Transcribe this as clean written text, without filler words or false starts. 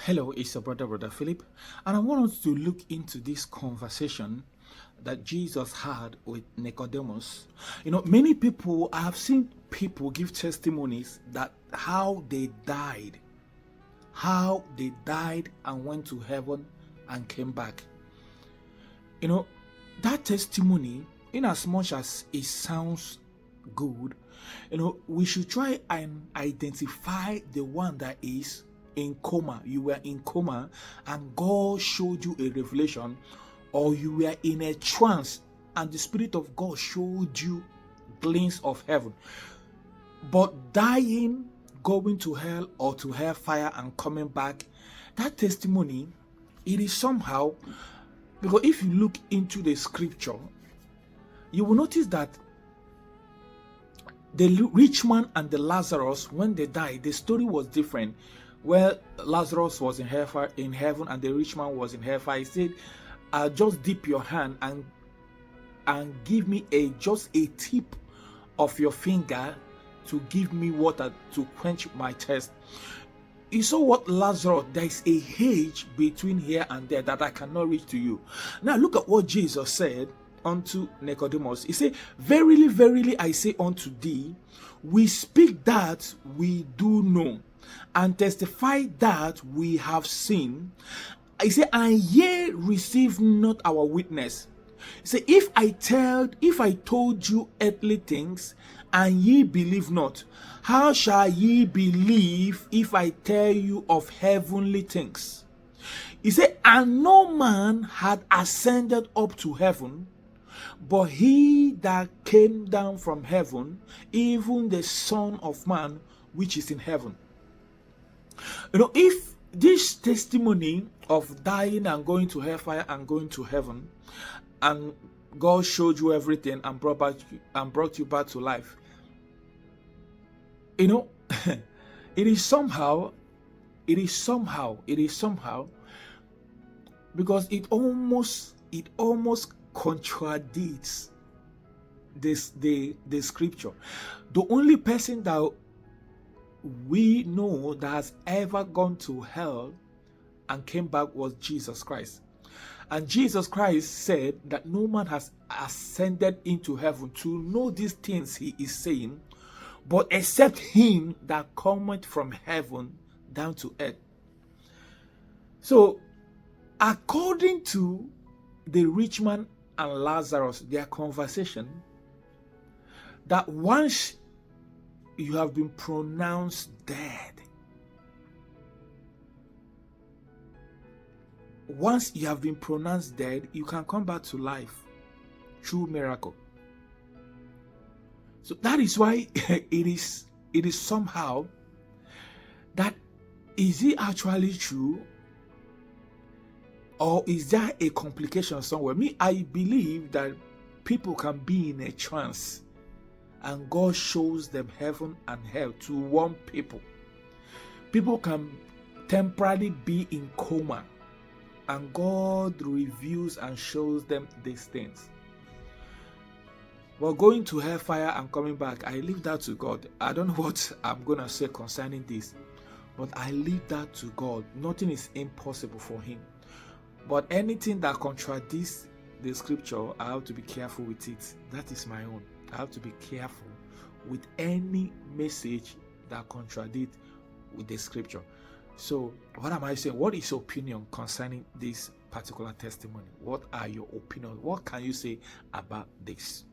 Hello, it's your brother Philip, and I want us to look into this conversation that Jesus had with Nicodemus. Many people, I have seen people give testimonies that how they died and went to heaven and came back. That testimony, in as much as it sounds good, we should try and identify the one that is in coma. You were in coma and God showed you a revelation, or you were in a trance and the Spirit of God showed you glimpse of heaven. But dying, going to hell or to hellfire and coming back, that testimony, it is somehow, because if you look into the scripture, you will notice that the rich man and the Lazarus, when they died, the story was different. Well, Lazarus was in heaven and the rich man was in hellfire. He said, just dip your hand and give me just a tip of your finger to give me water to quench my thirst. You saw what Lazarus, there is a hedge between here and there that I cannot reach to you. Now look at what Jesus said unto Nicodemus. He said, verily, verily, I say unto thee, we speak that we do know, and testify that we have seen. I say, and ye receive not our witness. He said, if I told you earthly things, and ye believe not, how shall ye believe if I tell you of heavenly things? He said, and no man had ascended up to heaven, but he that came down from heaven, even the Son of Man which is in heaven. If this testimony of dying and going to hellfire and going to heaven, and God showed you everything and brought you back to life, it is somehow, because it almost contradicts the scripture. The only person that we know that has ever gone to hell and came back was Jesus Christ. And Jesus Christ said that no man has ascended into heaven to know these things he is saying, but except him that cometh from heaven down to earth. So, according to the rich man and Lazarus, their conversation, that once you have been pronounced dead, you can come back to life through miracle. So that is why it is somehow that, is it actually true, or is there a complication somewhere? I believe that people can be in a trance and God shows them heaven and hell to warn people. People can temporarily be in coma and God reveals and shows them these things. But going to hellfire and coming back, I leave that to God. I don't know what I'm going to say concerning this, but I leave that to God. Nothing is impossible for him. But anything that contradicts the scripture, I have to be careful with it. That is my own. I have to be careful with any message that contradicts with the scripture. So what am I saying? What is your opinion concerning this particular testimony? What are your opinions? What can you say about this?